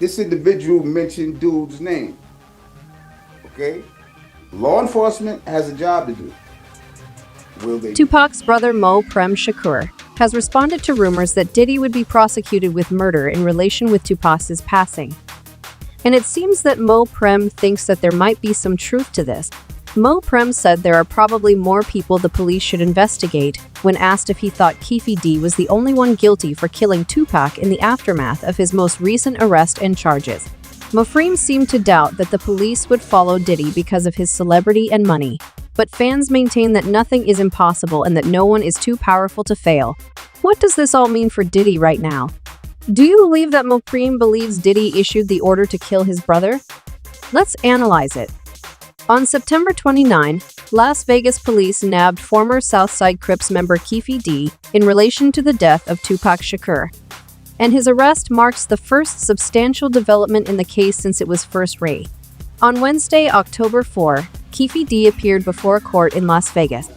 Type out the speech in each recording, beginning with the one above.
This individual mentioned dude's name. Okay? Law enforcement has a job to do. Will they? Tupac's brother Mo Prem Shakur has responded to rumors that Diddy would be prosecuted with murder in relation with Tupac's passing. And it seems that Mo Prem thinks that there might be some truth to this. Mo Prem said there are probably more people the police should investigate when asked if he thought Keffe D was the only one guilty for killing Tupac in the aftermath of his most recent arrest and charges. Mofreme seemed to doubt that the police would follow Diddy because of his celebrity and money, but fans maintain that nothing is impossible and that no one is too powerful to fail. What does this all mean for Diddy right now? Do you believe that Mofreme believes Diddy issued the order to kill his brother? Let's analyze it. On September 29, Las Vegas police nabbed former Southside Crips member Keffe D in relation to the death of Tupac Shakur, and his arrest marks the first substantial development in the case since it was first raised. On Wednesday, October 4, Keffe D appeared before a court in Las Vegas.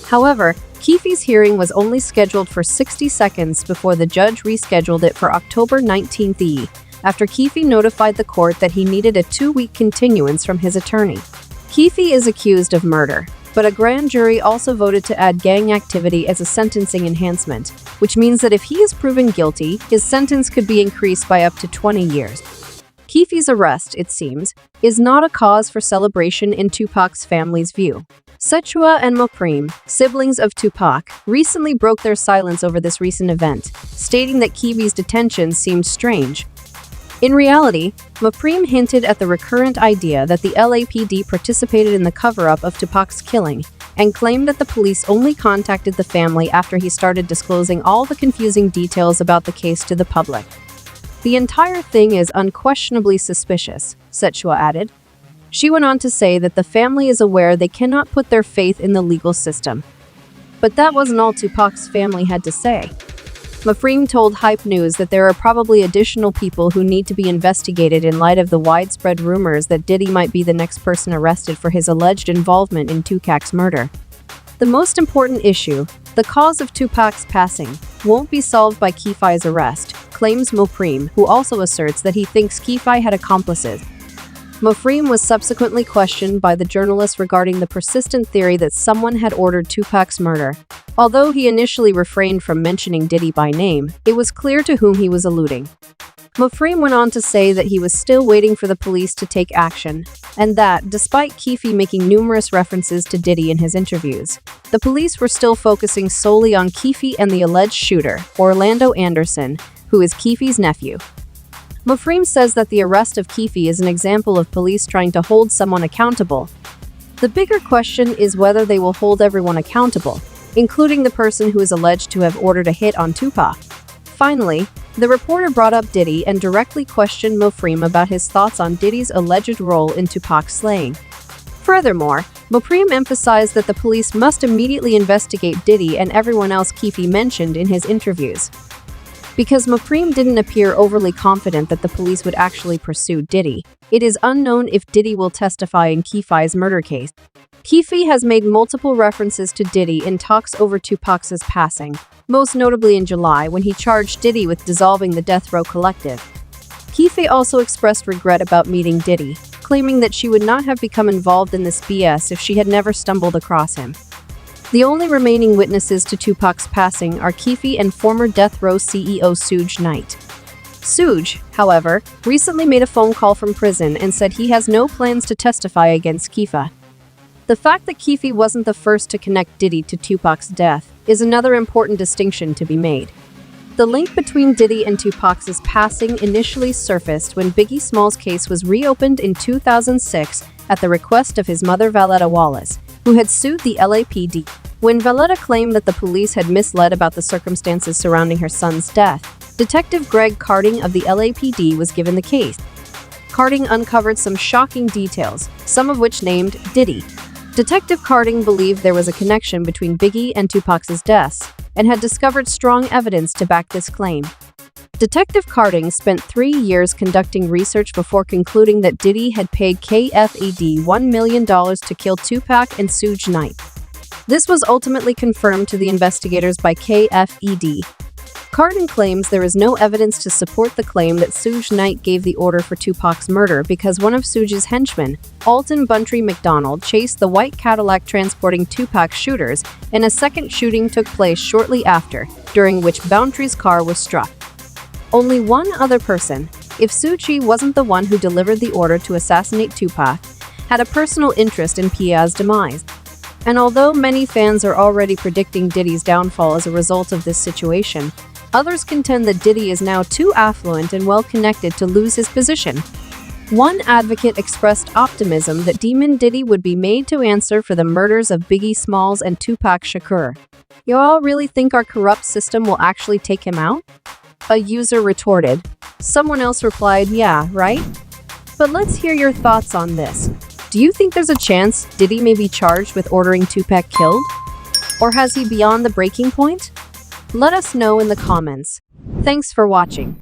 However, Keffe's hearing was only scheduled for 60 seconds before the judge rescheduled it for October 19th after Keffe notified the court that he needed a 2-week continuance from his attorney. Keffe is accused of murder, but a grand jury also voted to add gang activity as a sentencing enhancement, which means that if he is proven guilty, his sentence could be increased by up to 20 years. Keffe's arrest, it seems, is not a cause for celebration in Tupac's family's view. Sechua and Mofreme, siblings of Tupac, recently broke their silence over this recent event, stating that Keffe's detention seemed strange. In reality, Mofreme hinted at the recurrent idea that the LAPD participated in the cover-up of Tupac's killing and claimed that the police only contacted the family after he started disclosing all the confusing details about the case to the public. The entire thing is unquestionably suspicious, Sechua added. She went on to say that the family is aware they cannot put their faith in the legal system. But that wasn't all Tupac's family had to say. Mofreme told Hype News that there are probably additional people who need to be investigated in light of the widespread rumors that Diddy might be the next person arrested for his alleged involvement in Tupac's murder. The most important issue, the cause of Tupac's passing, won't be solved by Keffe's arrest, claims Mofreme, who also asserts that he thinks Keffe had accomplices. Mofreme was subsequently questioned by the journalist regarding the persistent theory that someone had ordered Tupac's murder. Although he initially refrained from mentioning Diddy by name, it was clear to whom he was alluding. Mofreme went on to say that he was still waiting for the police to take action, and that, despite Keffe making numerous references to Diddy in his interviews, the police were still focusing solely on Keffe and the alleged shooter, Orlando Anderson, who is Keffe's nephew. Mofreme says that the arrest of Keffe is an example of police trying to hold someone accountable. The bigger question is whether they will hold everyone accountable, including the person who is alleged to have ordered a hit on Tupac. Finally, the reporter brought up Diddy and directly questioned Mofreme about his thoughts on Diddy's alleged role in Tupac's slaying. Furthermore, Mofreme emphasized that the police must immediately investigate Diddy and everyone else Keffe mentioned in his interviews. Because Mofreme didn't appear overly confident that the police would actually pursue Diddy, it is unknown if Diddy will testify in Keffe's murder case. Keffe has made multiple references to Diddy in talks over Tupac's passing, most notably in July when he charged Diddy with dissolving the Death Row Collective. Keffe also expressed regret about meeting Diddy, claiming that she would not have become involved in this BS if she had never stumbled across him. The only remaining witnesses to Tupac's passing are Keffe and former Death Row CEO Suge Knight. Suge, however, recently made a phone call from prison and said he has no plans to testify against Keffe. The fact that Keffe wasn't the first to connect Diddy to Tupac's death is another important distinction to be made. The link between Diddy and Tupac's passing initially surfaced when Biggie Smalls' case was reopened in 2006 at the request of his mother Valletta Wallace, who had sued the LAPD. When Valletta claimed that the police had misled about the circumstances surrounding her son's death, Detective Greg Carding of the LAPD was given the case. Carding uncovered some shocking details, some of which named Diddy. Detective Carding believed there was a connection between Biggie and Tupac's deaths, and had discovered strong evidence to back this claim. Detective Carding spent 3 years conducting research before concluding that Diddy had paid KFED $1 million to kill Tupac and Suge Knight. This was ultimately confirmed to the investigators by KFED. Cardin claims there is no evidence to support the claim that Suge Knight gave the order for Tupac's murder because one of Suge's henchmen, Alton Buntry McDonald, chased the white Cadillac transporting Tupac's shooters, and a second shooting took place shortly after, during which Buntry's car was struck. Only one other person, if Suge wasn't the one who delivered the order to assassinate Tupac, had a personal interest in Pia's demise. And although many fans are already predicting Diddy's downfall as a result of this situation, others contend that Diddy is now too affluent and well-connected to lose his position. One advocate expressed optimism that Demon Diddy would be made to answer for the murders of Biggie Smalls and Tupac Shakur. Y'all really think our corrupt system will actually take him out? A user retorted. Someone else replied, yeah, right? But let's hear your thoughts on this. Do you think there's a chance Diddy may be charged with ordering Tupac killed? Or has he beyond the breaking point? Let us know in the comments. Thanks for watching.